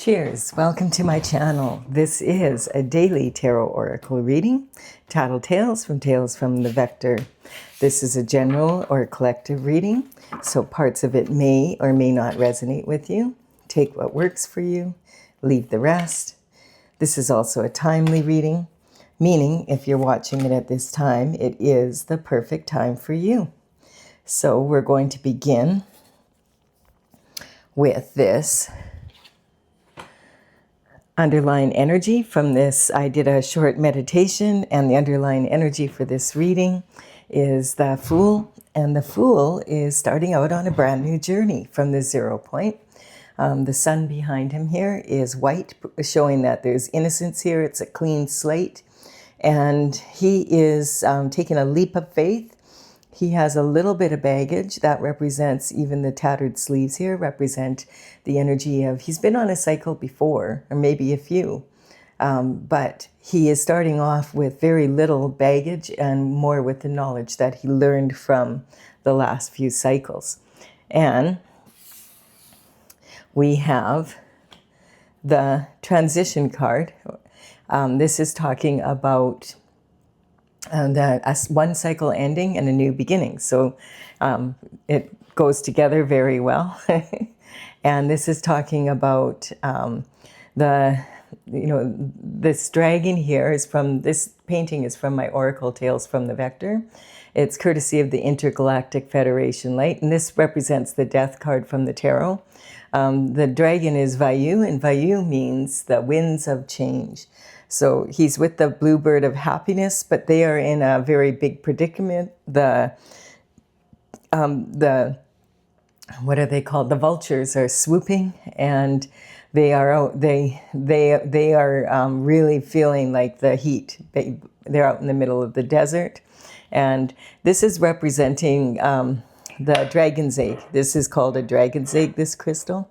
Cheers! Welcome to my channel. This is a daily tarot oracle reading, Tattle Tales from the Vector. This is a general or collective reading, so parts of it may or may not resonate with you. Take what works for you, leave the rest. This is also a timely reading, meaning if you're watching it at this time, it is the perfect time for you. So we're going to begin with this underlying energy from this. I did a short meditation, and the underlying energy for this reading is the Fool, and the Fool is starting out on a brand new journey from the 0 point. The sun behind him here is white, showing that there's innocence here. It's a clean slate, and he is taking a leap of faith. He has a little bit of baggage that represents, even the tattered sleeves here represent the energy of, he's been on a cycle before, or maybe a few, but he is starting off with very little baggage and more with the knowledge that he learned from the last few cycles. And we have the transition card. This is talking about one cycle ending and a new beginning. So it goes together very well. And this is talking about this dragon here is from, this painting is from my Oracle Tales from the Vector. It's courtesy of the Intergalactic Federation Light, and this represents the death card from the tarot. The dragon is Vayu, and Vayu means the winds of change. So he's with the bluebird of happiness, but they are in a very big predicament. The what are they called? The vultures are swooping, and they are out. They are really feeling like the heat. They're out in the middle of the desert, and this is representing the dragon's egg. This is called a dragon's egg, this crystal.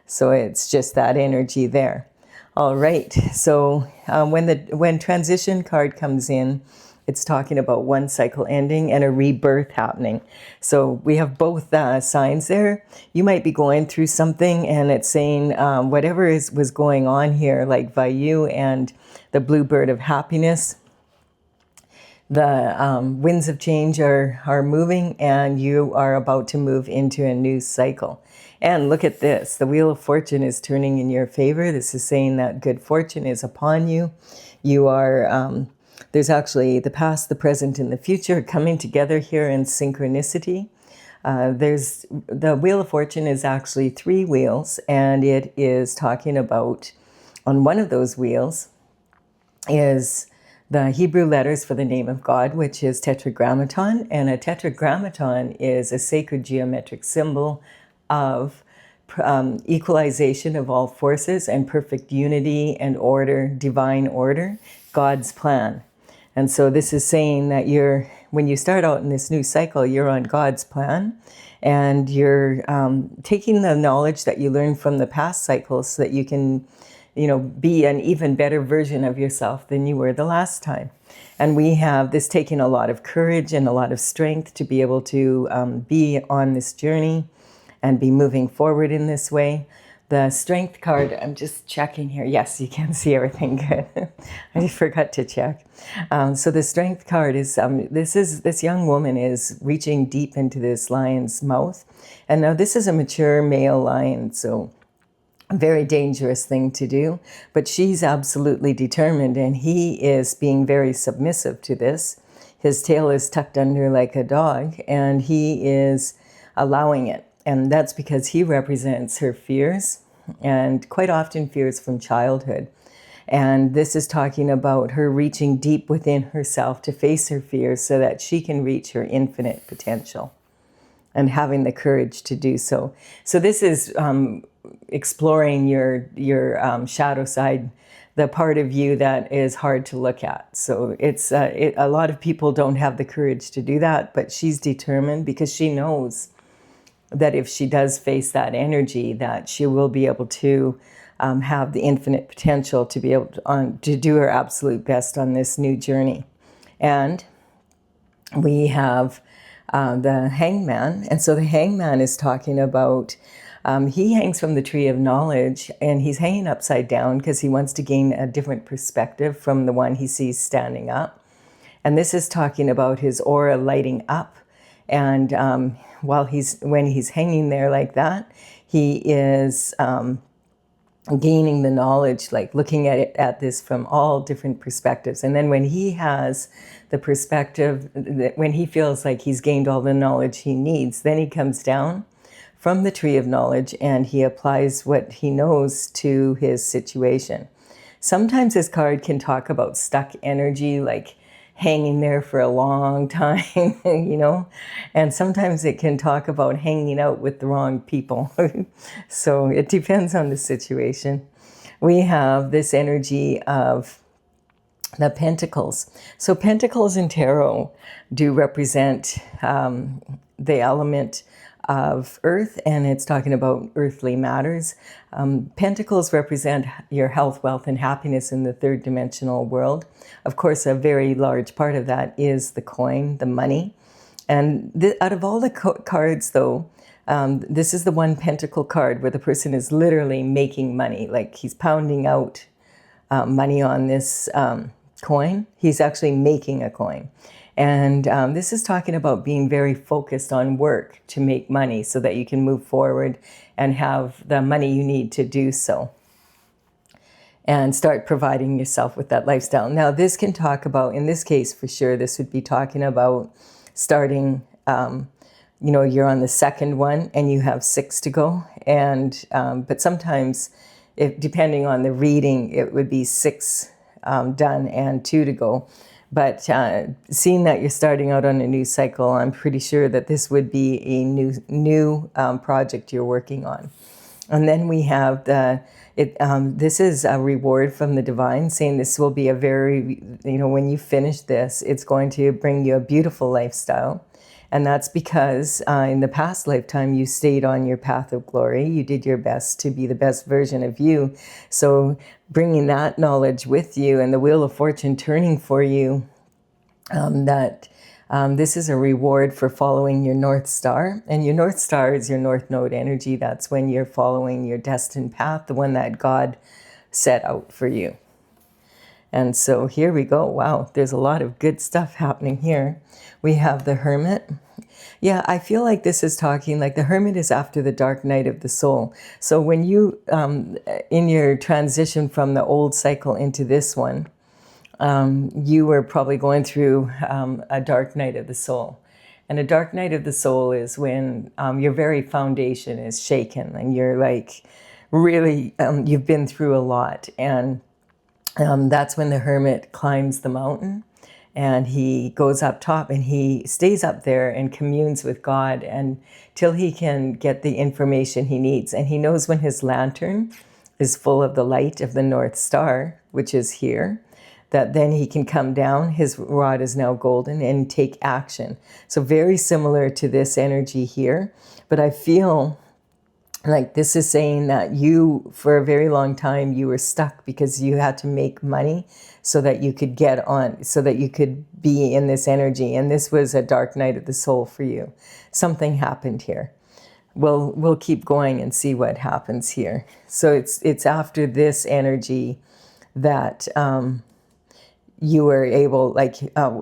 So it's just that energy there. All right, so when transition card comes in, it's talking about one cycle ending and a rebirth happening. So we have both signs there. You might be going through something, and it's saying whatever was going on here, like Vayu and the bluebird of happiness, the winds of change are moving, and you are about to move into a new cycle. And look at this. The Wheel of Fortune is turning in your favor. This is saying that good fortune is upon you. You are, there's actually the past, the present, and the future coming together here in synchronicity. The Wheel of Fortune is actually 3 wheels, and it is talking about, on one of those wheels is the Hebrew letters for the name of God, which is tetragrammaton. And a tetragrammaton is a sacred geometric symbol of equalization of all forces and perfect unity and order, divine order, God's plan. And so this is saying that when you start out in this new cycle, you're on God's plan, and you're taking the knowledge that you learned from the past cycles so that you can, be an even better version of yourself than you were the last time. And we have this taking a lot of courage and a lot of strength to be able to be on this journey and be moving forward in this way. The Strength card, I'm just checking here. Yes, you can see everything good. I forgot to check. So the Strength card is, this young woman is reaching deep into this lion's mouth. And now this is a mature male lion, so a very dangerous thing to do. But she's absolutely determined, and he is being very submissive to this. His tail is tucked under like a dog, and he is allowing it. And that's because he represents her fears, and quite often fears from childhood. And this is talking about her reaching deep within herself to face her fears so that she can reach her infinite potential, and having the courage to do so. So this is exploring your shadow side, the part of you that is hard to look at. So it's a lot of people don't have the courage to do that, but she's determined because she knows that if she does face that energy, that she will be able to have the infinite potential to be able to do her absolute best on this new journey. And we have the Hangman. And so the Hangman is talking about He hangs from the tree of knowledge, and he's hanging upside down because he wants to gain a different perspective from the one he sees standing up. And this is talking about his aura lighting up. And when he's hanging there like that, he is gaining the knowledge, like looking at this from all different perspectives. And then when he has the perspective, when he feels like he's gained all the knowledge he needs, then he comes down from the tree of knowledge and he applies what he knows to his situation. Sometimes this card can talk about stuck energy, like hanging there for a long time, and sometimes it can talk about hanging out with the wrong people. So it depends on the situation. We have this energy of the pentacles. So pentacles in tarot do represent the element of earth, and it's talking about earthly matters. Pentacles represent your health, wealth, and happiness in the third dimensional world. Of course, a very large part of that is the coin, the money. And out of all the cards, though, this is the one pentacle card where the person is literally making money, like he's pounding out money on this coin. He's actually making a coin. And this is talking about being very focused on work to make money so that you can move forward and have the money you need to do so. And start providing yourself with that lifestyle. Now, this can talk about, in this case for sure, this would be talking about starting, you're on the second one and you have 6 to go. And but sometimes, depending on the reading, it would be 6 done and 2 to go. But seeing that you're starting out on a new cycle, I'm pretty sure that this would be a new project you're working on. And then we have this is a reward from the divine, saying this will be a very, when you finish this, it's going to bring you a beautiful lifestyle. And that's because in the past lifetime, you stayed on your path of glory. You did your best to be the best version of you. So bringing that knowledge with you and the Wheel of Fortune turning for you, this is a reward for following your North Star. And your North Star is your North Node energy. That's when you're following your destined path, the one that God set out for you. And so here we go. Wow, there's a lot of good stuff happening here. We have the Hermit. Yeah, I feel like this is talking, like the Hermit is after the dark night of the soul. So when you, in your transition from the old cycle into this one, you were probably going through a dark night of the soul. And a dark night of the soul is when your very foundation is shaken and you're like, really, you've been through a lot. And that's when the Hermit climbs the mountain and he goes up top and he stays up there and communes with God until he can get the information he needs. And he knows when his lantern is full of the light of the North Star, which is here, that then he can come down, his rod is now golden, and take action. So very similar to this energy here, but I feel like this is saying that you, for a very long time, you were stuck because you had to make money so that you could get on, so that you could be in this energy. And this was a dark night of the soul for you. Something happened here. We'll keep going and see what happens here. So it's after this energy that you were able,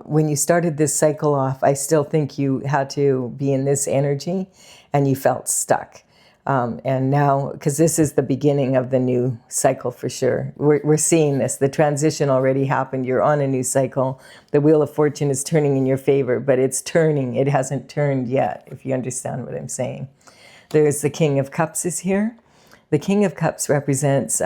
when you started this cycle off, I still think you had to be in this energy and you felt stuck. And now, because this is the beginning of the new cycle for sure. We're seeing this. The transition already happened. You're on a new cycle. The Wheel of Fortune is turning in your favor, but it's turning. It hasn't turned yet, if you understand what I'm saying. There's the King of Cups is here. The King of Cups represents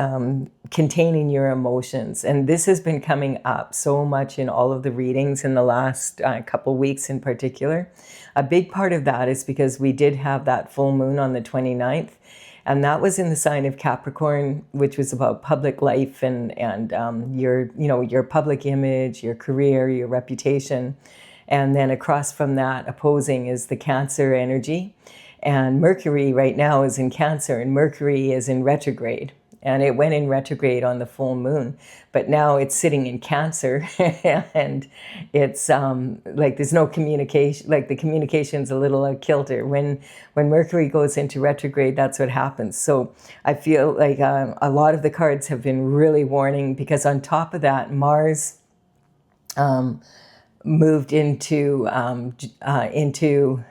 containing your emotions. And this has been coming up so much in all of the readings in the last couple weeks in particular. A big part of that is because we did have that full moon on the 29th. And that was in the sign of Capricorn, which was about public life and your public image, your career, your reputation. And then across from that, opposing is the Cancer energy. And Mercury right now is in Cancer, and Mercury is in retrograde. and it went in retrograde on the full moon, but now it's sitting in Cancer, and it's like there's no communication, like the communication's a little kilter. When Mercury goes into retrograde, that's what happens. So I feel like a lot of the cards have been really warning, because on top of that, Mars moved into to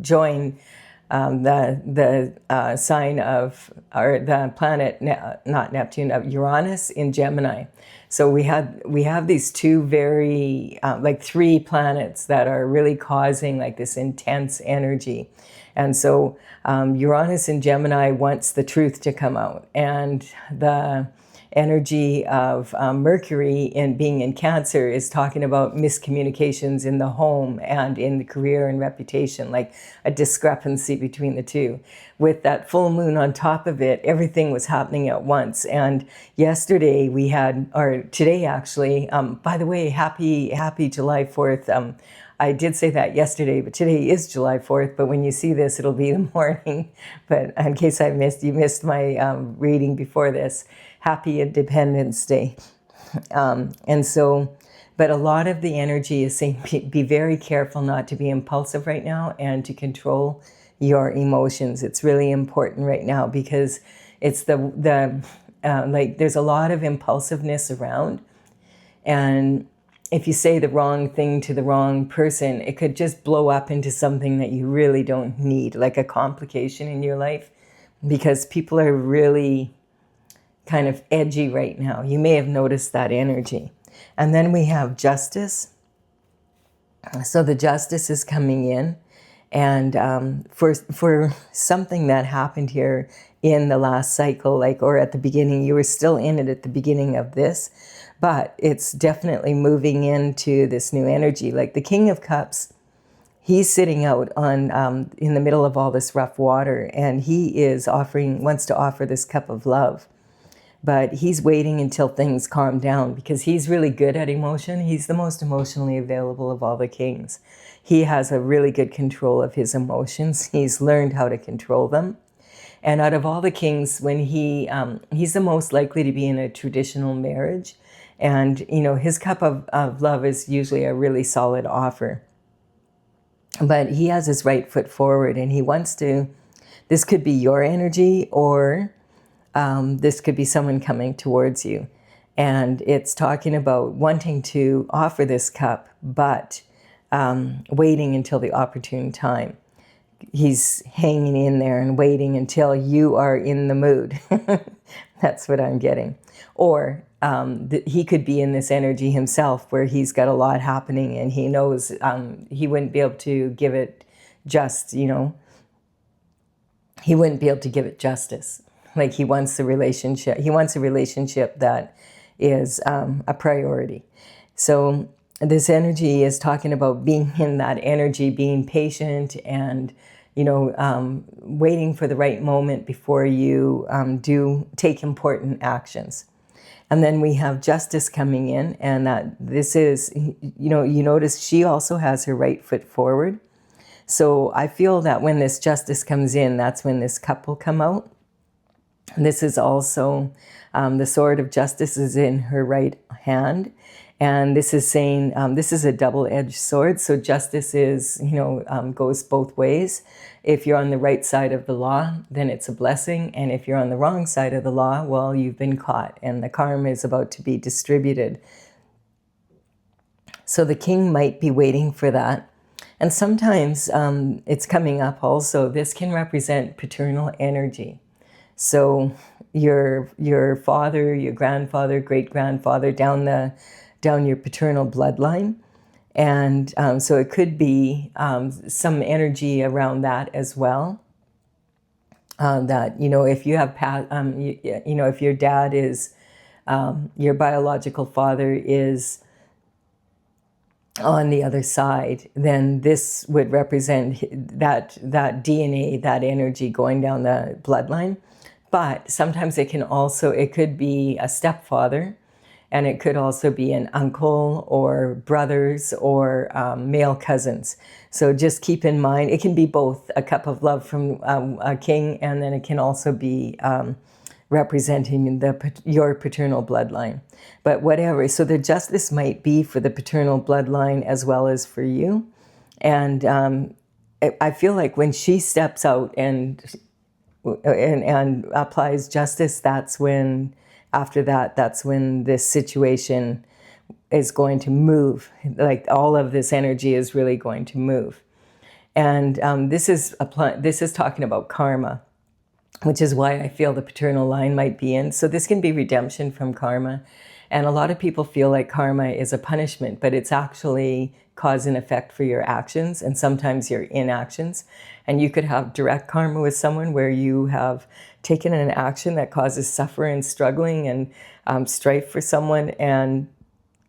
join the sign of, or the planet, not Neptune, of Uranus in Gemini. So we have these two very like three planets that are really causing like this intense energy. And so Uranus in Gemini wants the truth to come out, and the energy of Mercury in being in Cancer is talking about miscommunications in the home and in the career and reputation, like a discrepancy between the two. With that full moon on top of it, everything was happening at once. And yesterday we had, or today actually, by the way, happy July 4th. I did say that yesterday, but today is July 4th. But when you see this, it'll be the morning. But in case you missed my reading before this, happy Independence Day. And so, but a lot of the energy is saying be very careful not to be impulsive right now and to control your emotions. It's really important right now, because it's like there's a lot of impulsiveness around. And if you say the wrong thing to the wrong person, it could just blow up into something that you really don't need, like a complication in your life, because people are really kind of edgy right now. You may have noticed that energy. And then we have Justice. So the Justice is coming in, and for something that happened here in the last cycle, like, or at the beginning, you were still in it at the beginning of this, but it's definitely moving into this new energy. Like the King of Cups, he's sitting out on in the middle of all this rough water, and he wants to offer this cup of love. But he's waiting until things calm down, because he's really good at emotion. He's the most emotionally available of all the kings. He has a really good control of his emotions. He's learned how to control them. And out of all the kings, when he's the most likely to be in a traditional marriage. And, you know, his cup of love is usually a really solid offer. But he has his right foot forward, and he wants to, this could be your energy, or this could be someone coming towards you. And it's talking about wanting to offer this cup, but waiting until the opportune time. He's hanging in there and waiting until you are in the mood. That's what I'm getting. Or he could be in this energy himself, where he's got a lot happening, and he knows he wouldn't be able to give it he wouldn't be able to give it justice. Like he wants a relationship that is a priority. So this energy is talking about being in that energy, being patient, and waiting for the right moment before you do take important actions. And then we have Justice coming in, and that this is, you notice she also has her right foot forward. So I feel that when this Justice comes in, that's when this cup will come out. This is also, the sword of justice is in her right hand. And this is saying, this is a double-edged sword. So justice is, goes both ways. If you're on the right side of the law, then it's a blessing. And if you're on the wrong side of the law, well, you've been caught, and the karma is about to be distributed. So the king might be waiting for that. And sometimes it's coming up also. This can represent paternal energy. So your father, your grandfather, great-grandfather, down your paternal bloodline. And so it could be some energy around that as well. That, if you have, if your dad is, your biological father is on the other side, then this would represent that DNA, that energy going down the bloodline. But sometimes it could be a stepfather, And it could also be an uncle or brothers or male cousins. So just keep in mind, it can be both a cup of love from a king, and then it can also be representing your paternal bloodline. But whatever, so the justice might be for the paternal bloodline as well as for you. And I feel like when she steps out and applies justice, that's when, after that, that's when this situation is going to move. Like all of this energy is really going to move. And this is talking about karma, which is why I feel the paternal line might be in. So this can be redemption from karma. And a lot of people feel like karma is a punishment, but it's actually cause and effect for your actions and sometimes your inactions. And you could have direct karma with someone where you have taken an action that causes suffering and struggling and strife for someone. And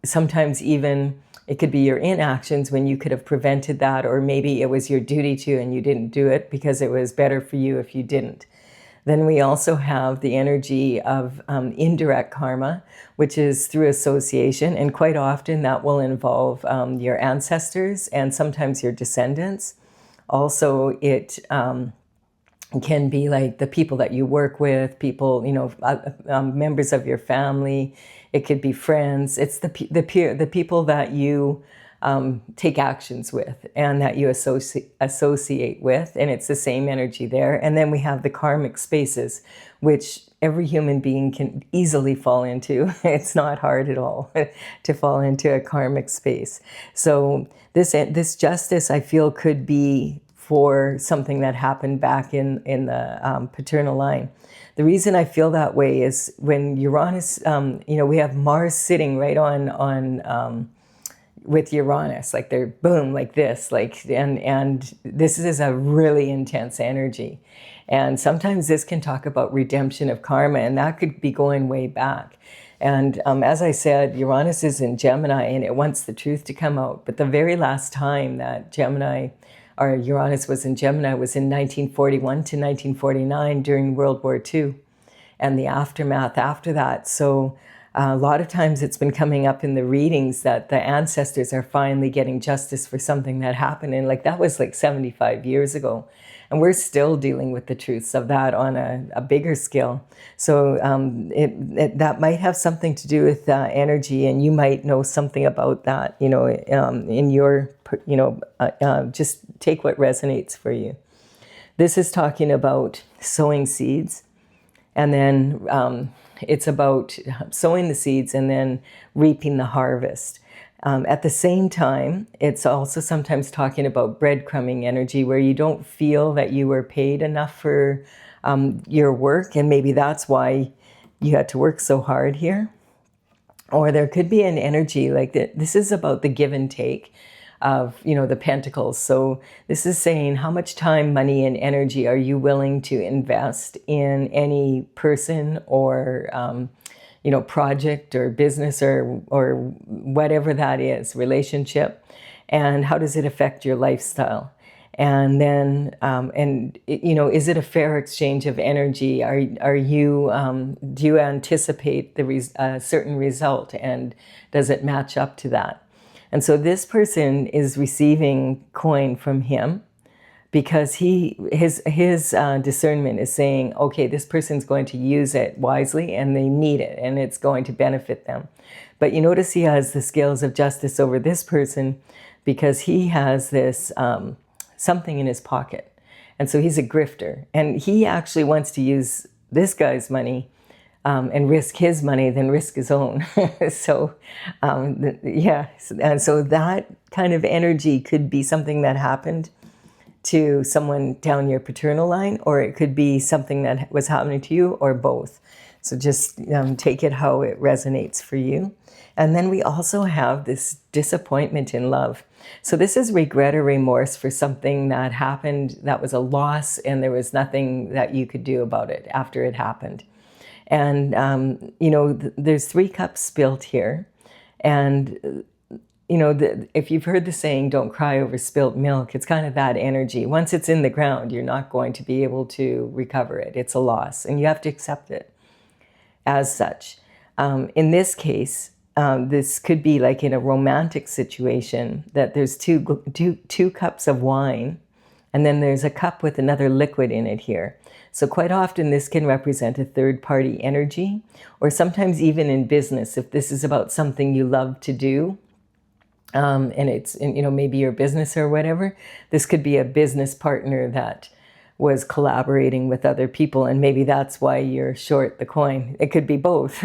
sometimes even it could be your inactions when you could have prevented that, or maybe it was your duty to and you didn't do it because it was better for you if you didn't. Then we also have the energy of indirect karma, which is through association. And quite often that will involve your ancestors and sometimes your descendants. Also, it can be like the people that you work with, people, members of your family. It could be friends. It's the people that you take actions with and that you associate with, and it's the same energy there. And then we have the karmic spaces, which every human being can easily fall into. It's not hard at all to fall into a karmic space. So this justice, I feel, could be for something that happened back in the paternal line. The reason I feel that way is when Uranus, we have Mars sitting right on with Uranus, like they're boom, like this, and this is a really intense energy. And sometimes this can talk about redemption of karma, and that could be going way back. And as I said, Uranus is in Gemini, and it wants the truth to come out. But the very last time that Uranus was in Gemini was in 1941 to 1949 during World War II, and the aftermath after that. So a lot of times it's been coming up in the readings that the ancestors are finally getting justice for something that happened. And that was 75 years ago. And we're still dealing with the truths of that on a bigger scale. So that might have something to do with energy, and you might know something about that, in your, just take what resonates for you. This is talking about sowing seeds, and then it's about sowing the seeds and then reaping the harvest. At the same time, it's also sometimes talking about breadcrumbing energy, where you don't feel that you were paid enough for your work, and maybe that's why you had to work so hard here. Or there could be an energy like that. This is about the give and take of, the pentacles. So this is saying, how much time, money, and energy are you willing to invest in any person or project or business or whatever that is, relationship, and how does it affect your lifestyle? And then, is it a fair exchange of energy? Are you, do you anticipate a certain result, and does it match up to that? And so this person is receiving coin from him because his discernment is saying, okay, this person's going to use it wisely and they need it and it's going to benefit them. But you notice he has the scales of justice over this person because he has this something in his pocket. And so he's a grifter, and he actually wants to use this guy's money and risk his money than risk his own. So, and so that kind of energy could be something that happened to someone down your paternal line, or it could be something that was happening to you, or both. So just take it how it resonates for you. And then we also have this disappointment in love. So this is regret or remorse for something that happened that was a loss, and there was nothing that you could do about it after it happened. And, there's 3 cups spilled here. And, if you've heard the saying, don't cry over spilt milk, it's kind of that energy. Once it's in the ground, you're not going to be able to recover it. It's a loss, and you have to accept it as such. In this case, this could be like in a romantic situation, that there's two cups of wine, and then there's a cup with another liquid in it here. So quite often this can represent a third-party energy, or sometimes even in business, if this is about something you love to do, and it's, maybe your business or whatever, this could be a business partner that was collaborating with other people, and maybe that's why you're short the coin. It could be both.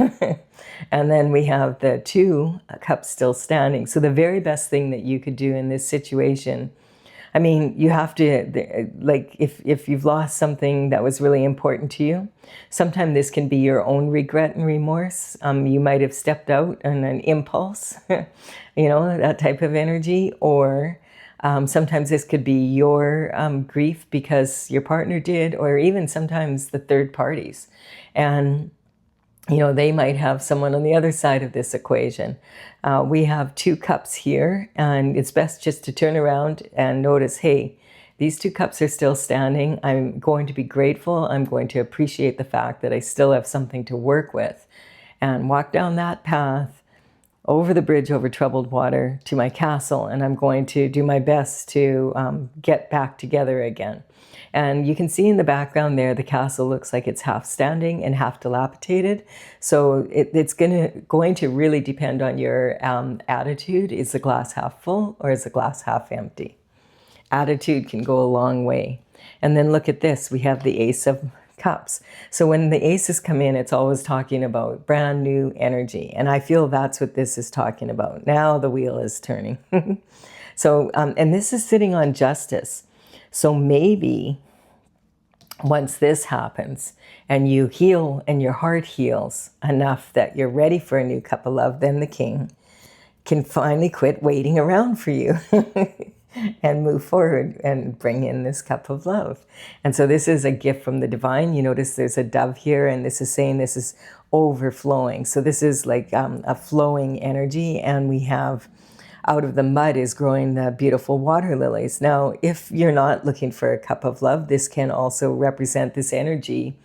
And then we have the 2 cups still standing. So the very best thing that you could do in this situation, I mean, you have to, like, if you've lost something that was really important to you, sometimes this can be your own regret and remorse. You might have stepped out on an impulse, that type of energy, or sometimes this could be your grief because your partner did, or even sometimes the third parties. And, they might have someone on the other side of this equation. We have 2 cups here, and it's best just to turn around and notice, hey, these 2 cups are still standing. I'm going to be grateful. I'm going to appreciate the fact that I still have something to work with, and walk down that path over the bridge over troubled water to my castle, and I'm going to do my best to get back together again. And you can see in the background there, the castle looks like it's half standing and half dilapidated. So it's going to really depend on your attitude. Is the glass half full or is the glass half empty? Attitude can go a long way. And then look at this. We have the Ace of Cups. So when the aces come in, it's always talking about brand new energy. And I feel that's what this is talking about. Now the wheel is turning. So, and this is sitting on justice. So maybe once this happens and you heal and your heart heals enough that you're ready for a new cup of love, then the king can finally quit waiting around for you and move forward and bring in this cup of love. And so this is a gift from the divine. You notice there's a dove here, and this is saying this is overflowing. So this is like a flowing energy, and we have out of the mud is growing the beautiful water lilies. Now, if you're not looking for a cup of love, this can also represent this energy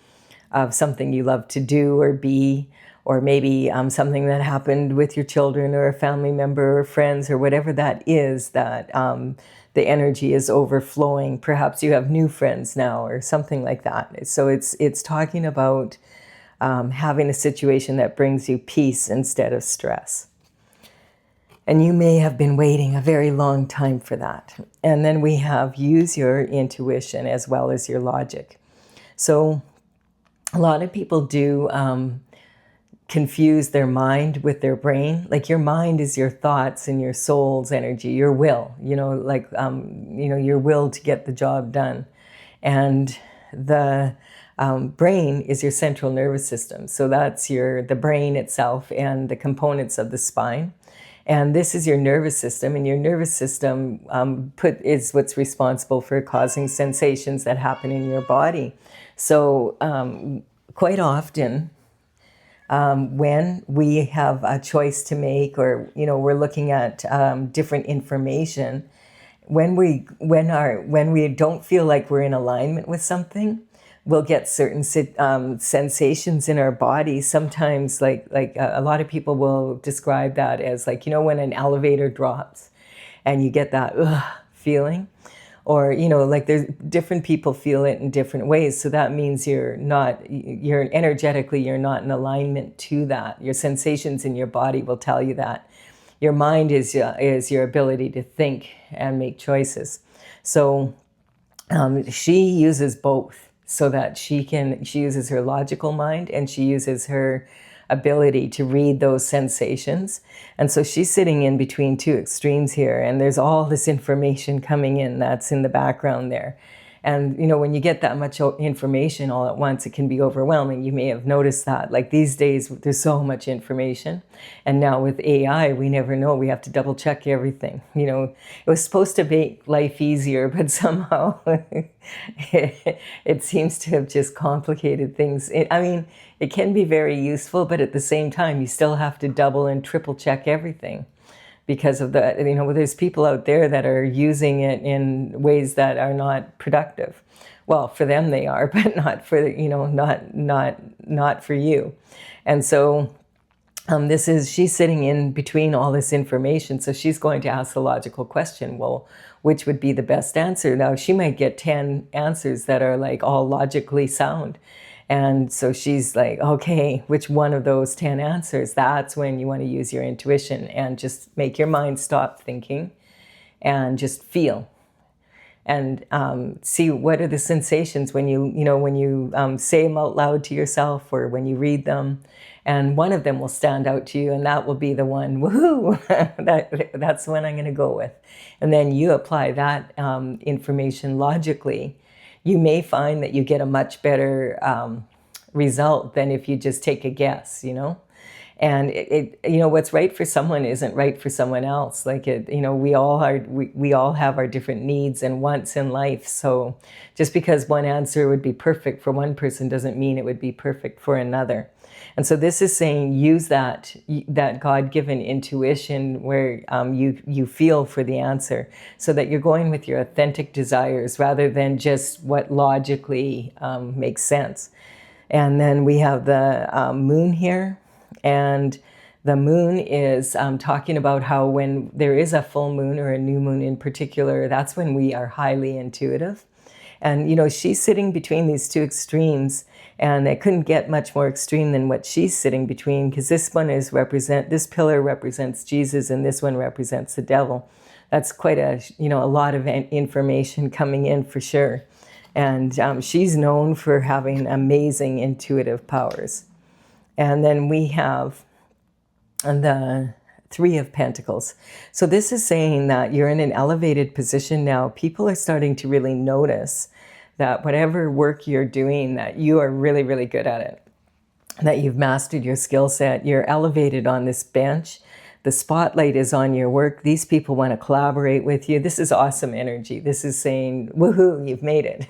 of something you love to do or be, or maybe something that happened with your children or a family member or friends or whatever that is, that the energy is overflowing. Perhaps you have new friends now or something like that. So it's talking about having a situation that brings you peace instead of stress. And you may have been waiting a very long time for that. And then we have use your intuition as well as your logic. So a lot of people do confuse their mind with their brain. Like your mind is your thoughts and your soul's energy, your will, your will to get the job done. And the brain is your central nervous system. So that's the brain itself and the components of the spine. And this is your nervous system, and your nervous system is what's responsible for causing sensations that happen in your body. So quite often, when we have a choice to make, or we're looking at different information, when we don't feel like we're in alignment with something, we'll get certain sensations in our body. Sometimes, like a lot of people will describe that as like, when an elevator drops and you get that feeling, or, like there's different people feel it in different ways. So that means you're energetically in alignment to that. Your sensations in your body will tell you that. Your mind is your ability to think and make choices. So she uses both. So that she uses her logical mind, and she uses her ability to read those sensations. And so she's sitting in between 2 extremes here, and there's all this information coming in that's in the background there. And, when you get that much information all at once, it can be overwhelming. You may have noticed that. Like these days, there's so much information. And now with AI, we never know. We have to double check everything. It was supposed to make life easier, but somehow it seems to have just complicated things. It can be very useful, but at the same time, you still have to double and triple check everything. Because of there's people out there that are using it in ways that are not productive. Well, for them they are, but not for not for you. And so She's sitting in between all this information, so she's going to ask the logical question, well, which would be the best answer? Now, she might get 10 answers that are like all logically sound. And so she's like, okay, which one of those 10 answers? That's when you want to use your intuition and just make your mind stop thinking and just feel. And see what are the sensations when you say them out loud to yourself or when you read them, and one of them will stand out to you, and that will be the one. Woohoo! That's the one I'm going to go with. And then you apply that information logically. You may find that you get a much better result than if you just take a guess. And what's right for someone isn't right for someone else. Like we all have our different needs and wants in life. So just because one answer would be perfect for one person doesn't mean it would be perfect for another. And so this is saying use that God-given intuition where you feel for the answer, so that you're going with your authentic desires rather than just what logically makes sense. And then we have the moon here. And the moon is talking about how when there is a full moon or a new moon in particular, that's when we are highly intuitive. And, she's sitting between these two extremes, and it couldn't get much more extreme than what she's sitting between, because this pillar represents Jesus and this one represents the devil. That's quite a lot of information coming in for sure. And she's known for having amazing intuitive powers. And then we have the Three of Pentacles. So this is saying that you're in an elevated position now. People are starting to really notice that whatever work you're doing, that you are really, really good at it, that you've mastered your skill set. You're elevated on this bench. The spotlight is on your work. These people want to collaborate with you. This is awesome energy. This is saying, woohoo, you've made it.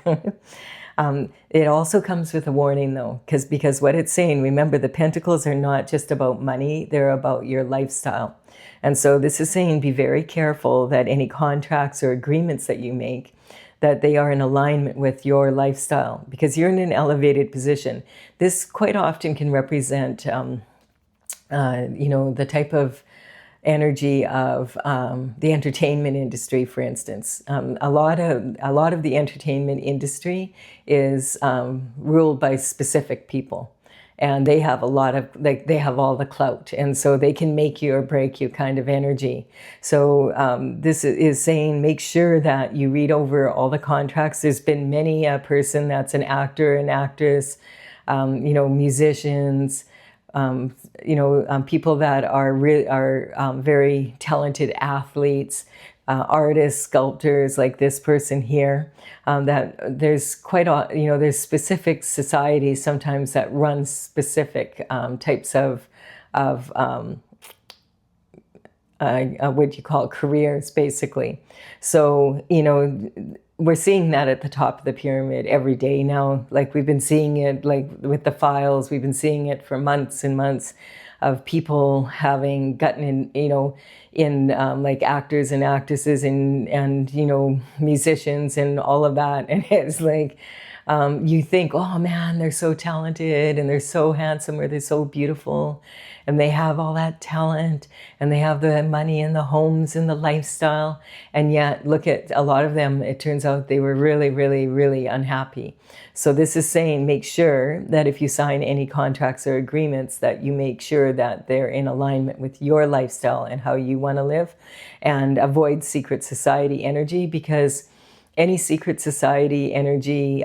It also comes with a warning, though, because what it's saying, remember, the pentacles are not just about money, they're about your lifestyle. And so this is saying be very careful that any contracts or agreements that you make, that they are in alignment with your lifestyle, because you're in an elevated position. This quite often can represent, the type of energy of the entertainment industry, for instance. A lot of the entertainment industry is ruled by specific people, and they have they have all the clout, and so they can make you or break you kind of energy. So this is saying make sure that you read over all the contracts. There's been many a person that's an actor, an actress, musicians, people that are very talented athletes, artists, sculptors, like this person here. That there's there's specific societies sometimes that run specific types of what you call careers, basically. So we're seeing that at the top of the pyramid every day now. Like we've been seeing it, like with the files, we've been seeing it for months and months, of people having gotten in like actors and actresses and musicians and all of that. And it's like, you think, oh man, they're so talented and they're so handsome, or they're so beautiful, and they have all that talent and they have the money and the homes and the lifestyle. And yet look at a lot of them, it turns out they were really, really, really unhappy. So this is saying make sure that if you sign any contracts or agreements, that you make sure that they're in alignment with your lifestyle and how you want to live, and avoid secret society energy, because any secret society energy,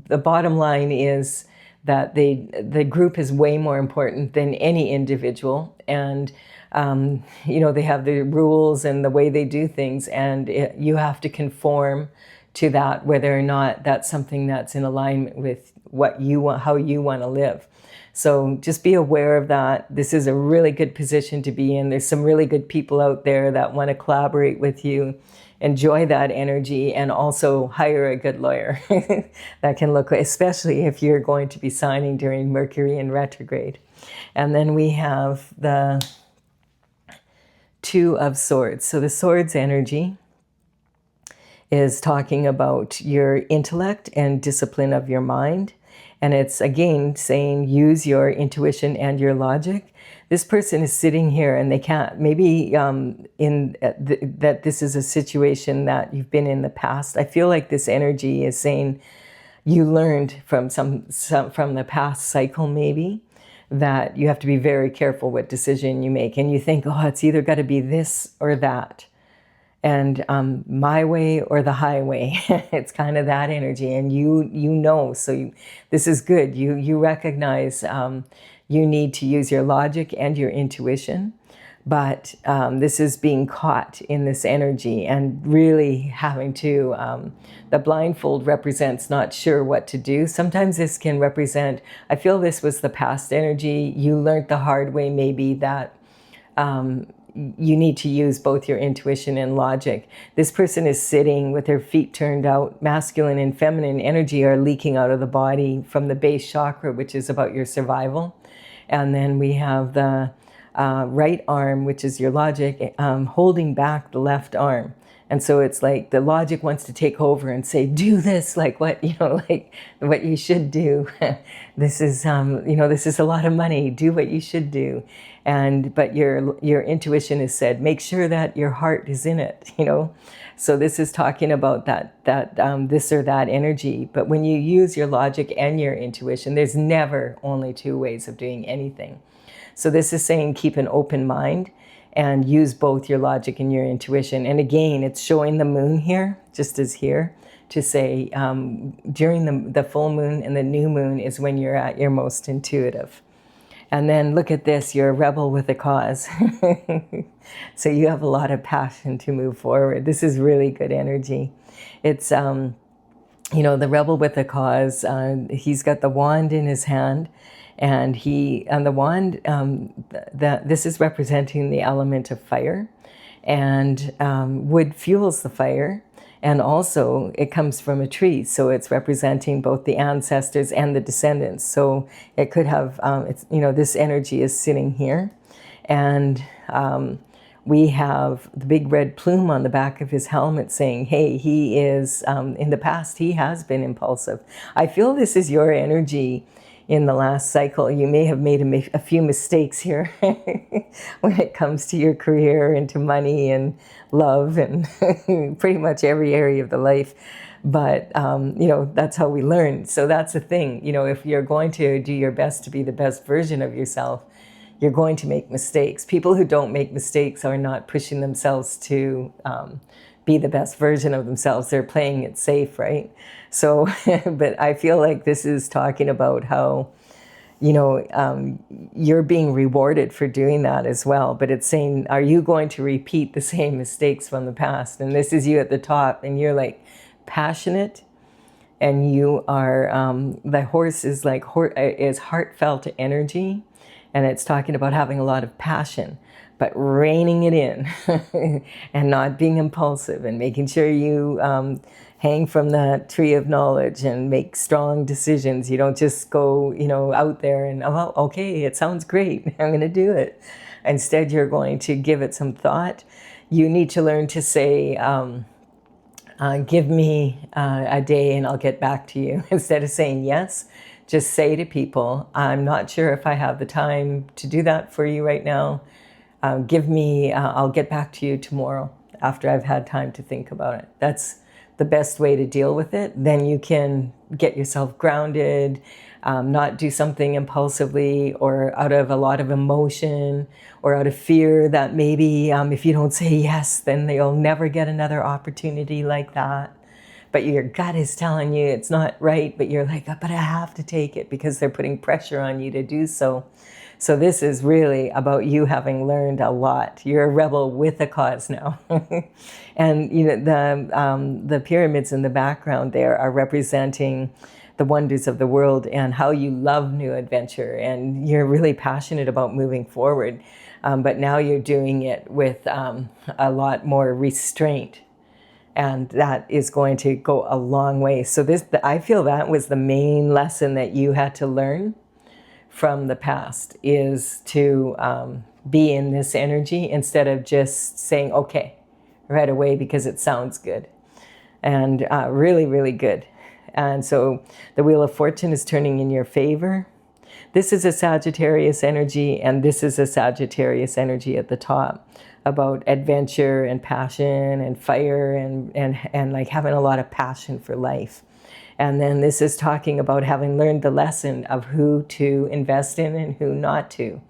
the bottom line is that the group is way more important than any individual. And, they have the rules and the way they do things, and you have to conform to that, whether or not that's something that's in alignment with what you want, how you want to live. So just be aware of that. This is a really good position to be in. There's some really good people out there that want to collaborate with you. Enjoy that energy, and also hire a good lawyer that can look, especially if you're going to be signing during Mercury in retrograde. And then we have the Two of Swords. So the Swords energy is talking about your intellect and discipline of your mind. And it's again saying use your intuition and your logic. This person is sitting here and they can't, maybe that this is a situation that you've been in the past. I feel like this energy is saying you learned from from the past cycle maybe, that you have to be very careful what decision you make. And you think, oh, it's either got to be this or that. And my way or the highway. It's kind of that energy. And this is good. You recognize you need to use your logic and your intuition. But this is being caught in this energy and really having to, the blindfold represents not sure what to do. Sometimes this can represent, I feel this was the past energy. You learned the hard way maybe that you need to use both your intuition and logic. This person is sitting with their feet turned out. Masculine and feminine energy are leaking out of the body from the base chakra, which is about your survival. And then we have the right arm, which is your logic, holding back the left arm. And so it's like the logic wants to take over and say, do this, like what you should do. This is, this is a lot of money. Do what you should do. But your intuition has said, make sure that your heart is in it, So this is talking about that this or that energy. But when you use your logic and your intuition, there's never only two ways of doing anything. So this is saying keep an open mind and use both your logic and your intuition. And again, it's showing the moon here, just as here, to say during the full moon and the new moon is when you're at your most intuitive. And then look at this, you're a rebel with a cause. So you have a lot of passion to move forward. This is really good energy. It's, the rebel with a cause, he's got the wand in his hand. And the wand, this is representing the element of fire, and wood fuels the fire, and also it comes from a tree, so it's representing both the ancestors and the descendants. So it could have, this energy is sitting here, and we have the big red plume on the back of his helmet saying, hey, he is, in the past, he has been impulsive. I feel this is your energy. In the last cycle, you may have made a few mistakes here when it comes to your career and to money and love and pretty much every area of the life. But, that's how we learn. So that's the thing. If you're going to do your best to be the best version of yourself, you're going to make mistakes. People who don't make mistakes are not pushing themselves to be the best version of themselves. They're playing it safe, right? So, but I feel like this is talking about how, you're being rewarded for doing that as well. But it's saying, are you going to repeat the same mistakes from the past? And this is you at the top, and you're like passionate, and you are, the horse is like, is heartfelt energy. And it's talking about having a lot of passion, but reining it in and not being impulsive and making sure you hang from that tree of knowledge and make strong decisions. You don't just go, out there and, oh, okay, it sounds great, I'm going to do it. Instead, you're going to give it some thought. You need to learn to say, give me a day and I'll get back to you. Instead of saying yes, just say to people, I'm not sure if I have the time to do that for you right now. I'll get back to you tomorrow after I've had time to think about it. That's the best way to deal with it. Then you can get yourself grounded, not do something impulsively or out of a lot of emotion or out of fear that maybe if you don't say yes, then you'll never get another opportunity like that. But your gut is telling you it's not right, but you're like, but I have to take it because they're putting pressure on you to do so. So this is really about you having learned a lot. You're a rebel with a cause now. And the pyramids in the background there are representing the wonders of the world and how you love new adventure. And you're really passionate about moving forward. But now you're doing it with a lot more restraint. And that is going to go a long way. So I feel that was the main lesson that you had to learn from the past, is to be in this energy instead of just saying, okay, right away because it sounds good. And really, really good. And so the Wheel of Fortune is turning in your favor. This is a Sagittarius energy, and this is a Sagittarius energy at the top, about adventure and passion and fire and like having a lot of passion for life. And then this is talking about having learned the lesson of who to invest in and who not to,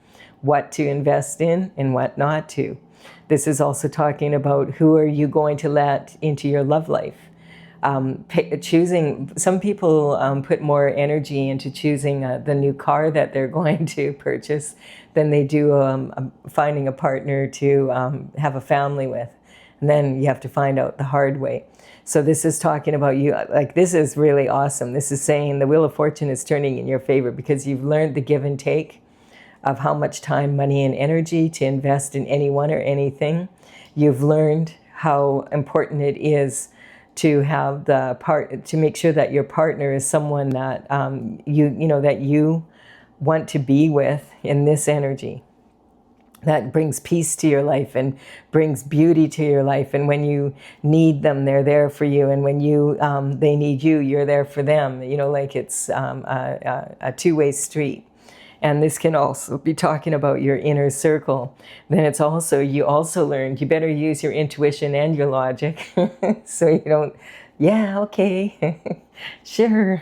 what to invest in and what not to. This is also talking about who are you going to let into your love life. Choosing, some people put more energy into choosing the new car that they're going to purchase than they do finding a partner to have a family with. And then you have to find out the hard way. So this is talking about you, like this is really awesome. This is saying the Wheel of Fortune is turning in your favor because you've learned the give and take of how much time, money, and energy to invest in anyone or anything. You've learned how important it is to have to make sure that your partner is someone that that you want to be with in this energy, that brings peace to your life and brings beauty to your life. And when you need them, they're there for you. And when they need you, you're there for them. Like it's a two-way street. And this can also be talking about your inner circle. Then it's also, you also learned you better use your intuition and your logic. So you don't, yeah, okay, sure,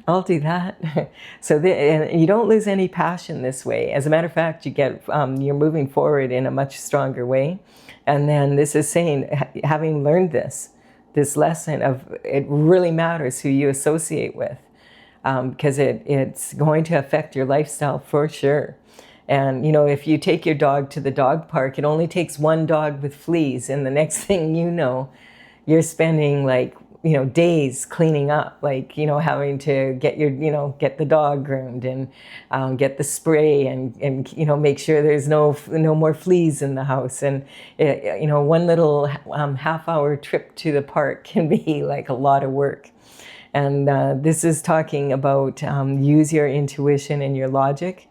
I'll do that. So and you don't lose any passion this way. As a matter of fact, you're moving forward in a much stronger way. And then this is saying, having learned this lesson of it really matters who you associate with. Because it's going to affect your lifestyle for sure. And, if you take your dog to the dog park, it only takes one dog with fleas. And the next thing you know, you're spending days cleaning up, having to get get the dog groomed and get the spray and make sure there's no more fleas in the house. And, one little half-hour trip to the park can be like a lot of work. And this is talking about use your intuition and your logic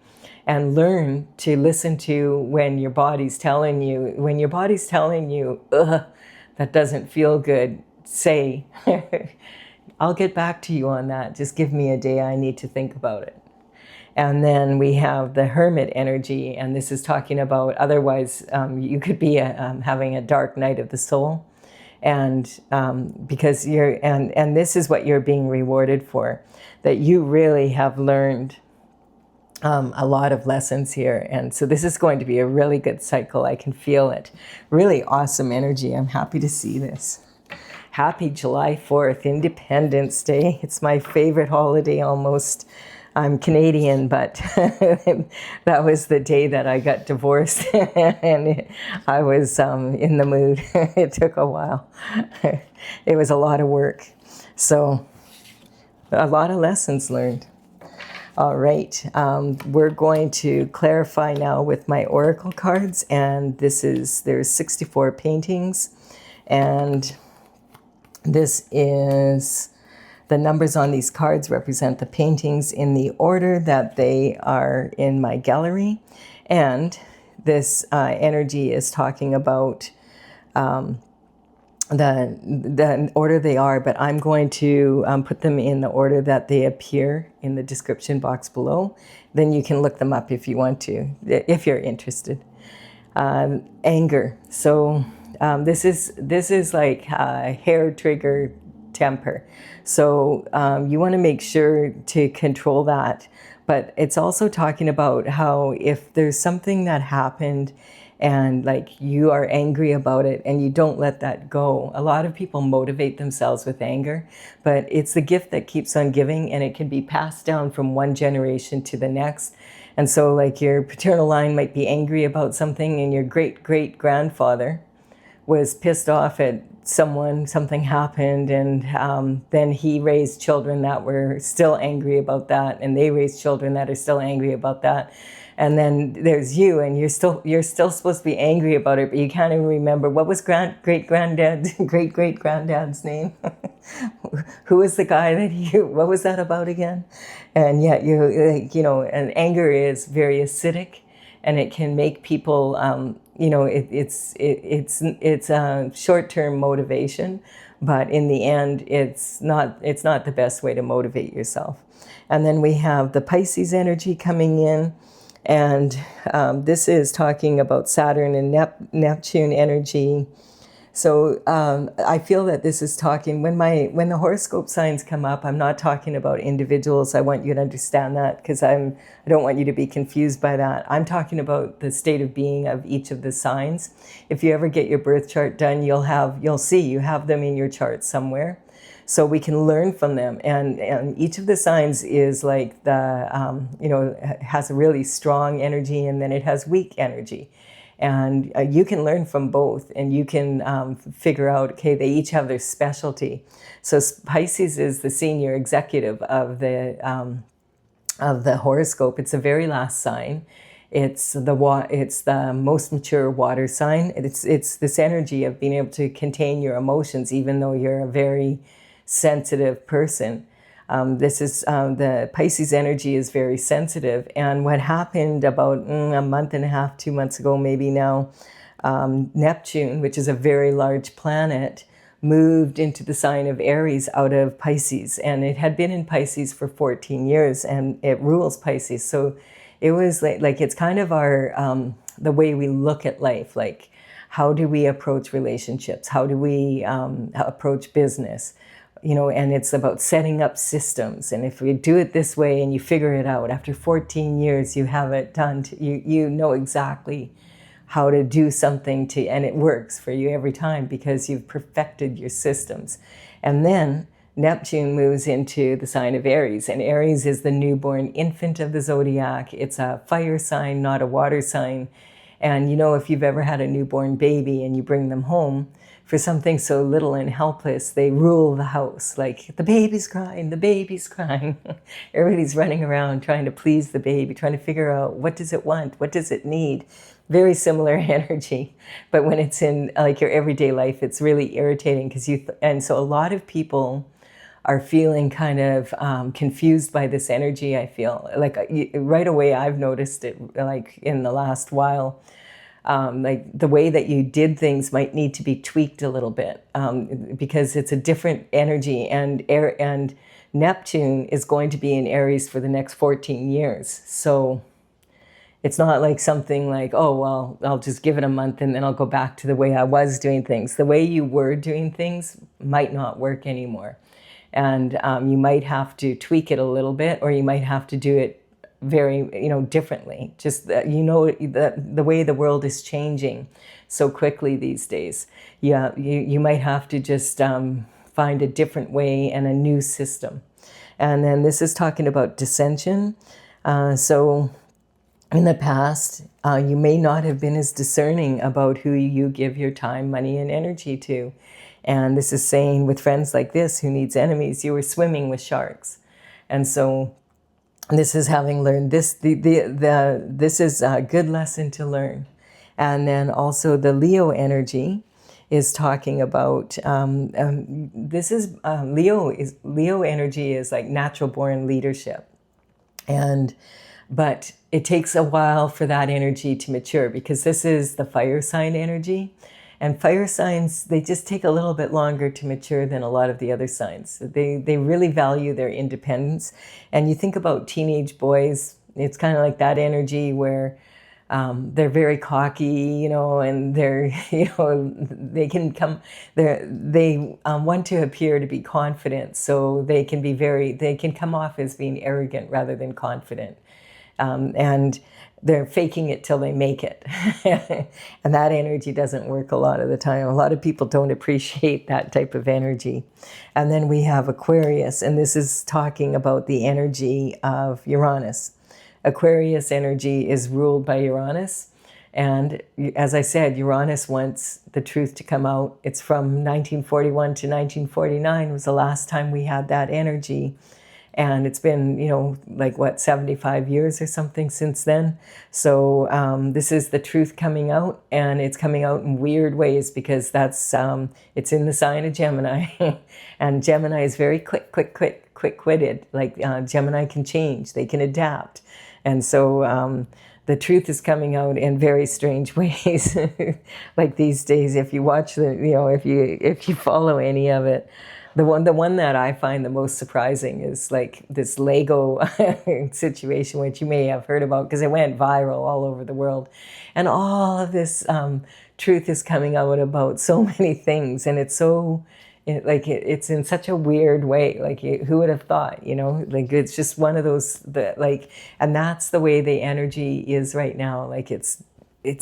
and learn to listen to when your body's telling you. When your body's telling you, ugh, that doesn't feel good, say, I'll get back to you on that. Just give me a day. I need to think about it. And then we have the Hermit energy. And this is talking about, otherwise, you could be having a dark night of the soul. And because and this is what you're being rewarded for, that you really have learned a lot of lessons here. And so this is going to be a really good cycle. I can feel it. Really awesome energy. I'm happy to see this. Happy July 4th, Independence Day. It's my favorite holiday almost. I'm Canadian, but that was the day that I got divorced and I was in the mood. It took a while. It was a lot of work. So a lot of lessons learned. All right, we're going to clarify now with my oracle cards, and there's 64 paintings, and this is the numbers on these cards represent the paintings in the order that they are in my gallery, and this energy is talking about the order they are, but I'm going to put them in the order that they appear in the description box below. Then you can look them up if you want to, if you're interested. Anger. So this is like hair trigger temper. So you want to make sure to control that. But it's also talking about how if there's something that happened and like you are angry about it and you don't let that go. A lot of people motivate themselves with anger, but it's the gift that keeps on giving, and it can be passed down from one generation to the next. And so like your paternal line might be angry about something, and your great-great-grandfather was pissed off at something happened, and then he raised children that were still angry about that, and they raised children that are still angry about that. And then there's you, and you're still supposed to be angry about it, but you can't even remember what was great-great-granddad's name. Who was the guy what was that about again? And yet and anger is very acidic, and it can make people, it's a short-term motivation, but in the end, it's not the best way to motivate yourself. And then we have the Pisces energy coming in, and this is talking about Saturn and Neptune energy. So I feel that this is talking, when the horoscope signs come up, I'm not talking about individuals. I want you to understand that, because I don't want you to be confused by that. I'm talking about the state of being of each of the signs. If you ever get your birth chart done, you'll see you have them in your chart somewhere. So we can learn from them. And each of the signs is like has a really strong energy, and then it has weak energy. And you can learn from both, and you can figure out, okay, they each have their specialty. So Pisces is the senior executive of the horoscope. It's the very last sign. It's the most mature water sign. It's this energy of being able to contain your emotions, even though you're a very sensitive person. The Pisces energy is very sensitive. And what happened about a month and a half, 2 months ago, maybe now, Neptune, which is a very large planet, moved into the sign of Aries out of Pisces. And it had been in Pisces for 14 years, and it rules Pisces. So it was like it's kind of our, the way we look at life. Like, how do we approach relationships? How do we approach business? And it's about setting up systems. And if we do it this way and you figure it out, after 14 years, you have it done. You know exactly how to do something and it works for you every time, because you've perfected your systems. And then Neptune moves into the sign of Aries, and Aries is the newborn infant of the zodiac. It's a fire sign, not a water sign. And if you've ever had a newborn baby and you bring them home, for something so little and helpless, they rule the house. Like, the baby's crying, the baby's crying. Everybody's running around trying to please the baby, trying to figure out, what does it want? What does it need? Very similar energy. But when it's in like your everyday life, it's really irritating, and so a lot of people are feeling kind of confused by this energy. I feel like right away I've noticed it, like in the last while. Like the way that you did things might need to be tweaked a little bit, because it's a different energy, and Neptune is going to be in Aries for the next 14 years. So it's not like something like, oh, well, I'll just give it a month and then I'll go back to the way I was doing things. The way you were doing things might not work anymore. And you might have to tweak it a little bit, or you might have to do it very, differently. Just the way the world is changing so quickly these days. Yeah, you might have to just find a different way and a new system. And then this is talking about dissension. So in the past, you may not have been as discerning about who you give your time, money, and energy to. And this is saying, with friends like this, who needs enemies? You were swimming with sharks. And so this is having learned this. This is a good lesson to learn. And then also the Leo energy is talking about Leo energy is like natural born leadership, but it takes a while for that energy to mature, because this is the fire sign energy. And fire signs, they just take a little bit longer to mature than a lot of the other signs. They really value their independence. And you think about teenage boys, it's kind of like that energy where they're very cocky, and they're, they can come, they want to appear to be confident. So they can come off as being arrogant rather than confident. And they're faking it till they make it. And that energy doesn't work a lot of the time. A lot of people don't appreciate that type of energy. And then we have Aquarius, and this is talking about the energy of Uranus. Aquarius energy is ruled by Uranus. And as I said, Uranus wants the truth to come out. It's from 1941 to 1949 was the last time we had that energy. And it's been, 75 years or something since then. So this is the truth coming out, and it's coming out in weird ways, because it's in the sign of Gemini. And Gemini is very quick-witted. Like Gemini can change, they can adapt. And so the truth is coming out in very strange ways. Like these days, if you watch if you follow any of it, the one that I find the most surprising is like this Lego situation, which you may have heard about because it went viral all over the world, and all of this truth is coming out about so many things, and it's so. It's in such a weird way. Like, who would have thought? Like, it's just one of those that, like, and that's the way the energy is right now. Like, it's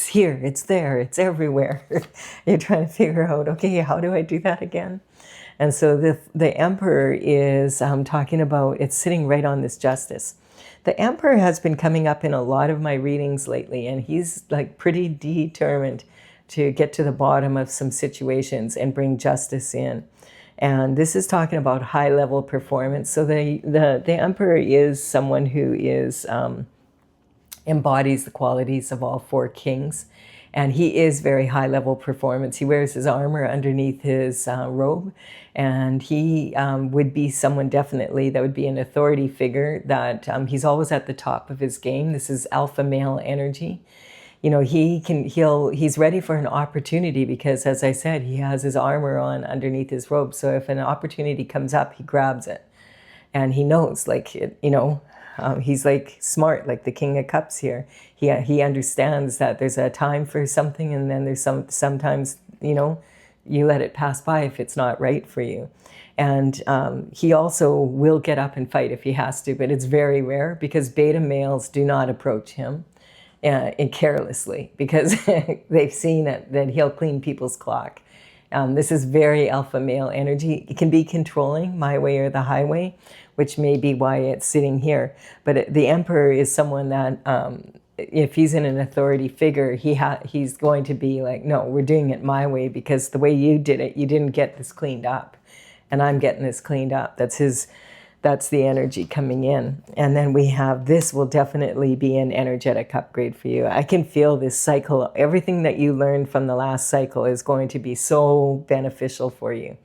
here, it's there, it's everywhere. You're trying to figure out, okay, how do I do that again? And so the Emperor is talking about, it's sitting right on this justice. The Emperor has been coming up in a lot of my readings lately, and he's like pretty determined to get to the bottom of some situations and bring justice in. And this is talking about high-level performance. So the Emperor is someone who is embodies the qualities of all four kings. And he is very high-level performance. He wears his armor underneath his robe. And he would be someone definitely that would be an authority figure, that he's always at the top of his game. This is alpha male energy. He's ready for an opportunity because, as I said, he has his armor on underneath his robe. So if an opportunity comes up, he grabs it. And he knows, he's like smart, like the King of Cups here. He understands that there's a time for something, and then there's sometimes, you let it pass by if it's not right for you. And he also will get up and fight if he has to, but it's very rare because beta males do not approach him. And carelessly, because they've seen it, that he'll clean people's clock. This is very alpha male energy. It can be controlling, my way or the highway, which may be why it's sitting here. But the Emperor is someone that, if he's in an authority figure, he's going to be like, no, we're doing it my way, because the way you did it, you didn't get this cleaned up, and I'm getting this cleaned up. That's the energy coming in. And then we have, this will definitely be an energetic upgrade for you. I can feel this cycle. Everything that you learned from the last cycle is going to be so beneficial for you.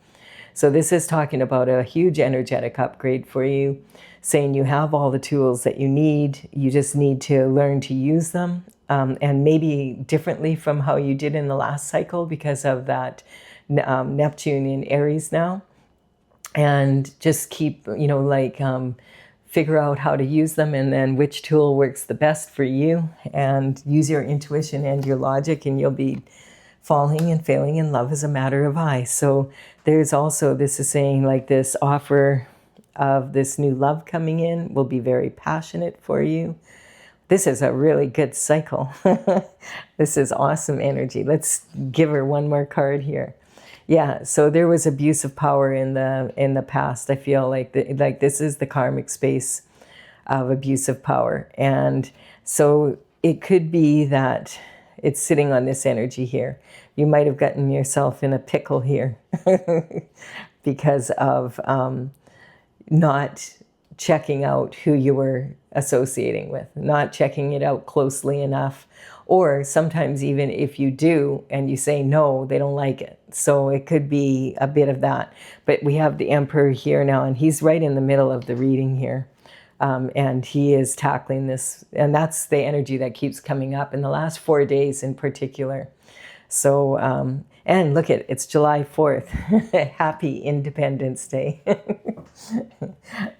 So this is talking about a huge energetic upgrade for you, saying you have all the tools that you need. You just need to learn to use them, and maybe differently from how you did in the last cycle because of that Neptune in Aries now. And just keep, figure out how to use them, and then which tool works the best for you, and use your intuition and your logic, and you'll be falling and failing in love as a matter of eye. So there's also, this is saying like this offer of this new love coming in will be very passionate for you. This is a really good cycle. This is awesome energy. Let's give her one more card here. Yeah, so there was abuse of power in the past. I feel like this is the karmic space of abuse of power. And so it could be that it's sitting on this energy here. You might have gotten yourself in a pickle here because of not checking out who you were associating with, not checking it out closely enough. Or sometimes even if you do and you say no, they don't like it. So it could be a bit of that. But we have the Emperor here now, and he's right in the middle of the reading here. And he is tackling this. And that's the energy that keeps coming up in the last 4 days in particular. So, and look it's July 4th. Happy Independence Day.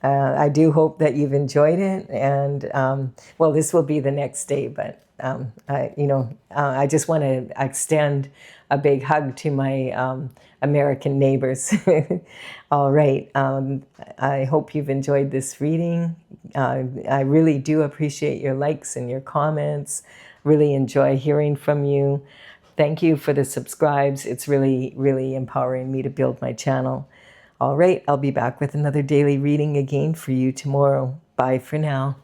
I do hope that you've enjoyed it. And, well, this will be the next day, but I just want to extend a big hug to my American neighbors. All right. I hope you've enjoyed this reading. I really do appreciate your likes and your comments. Really enjoy hearing from you. Thank you for the subscribes. It's really, really empowering me to build my channel. All right. I'll be back with another daily reading again for you tomorrow. Bye for now.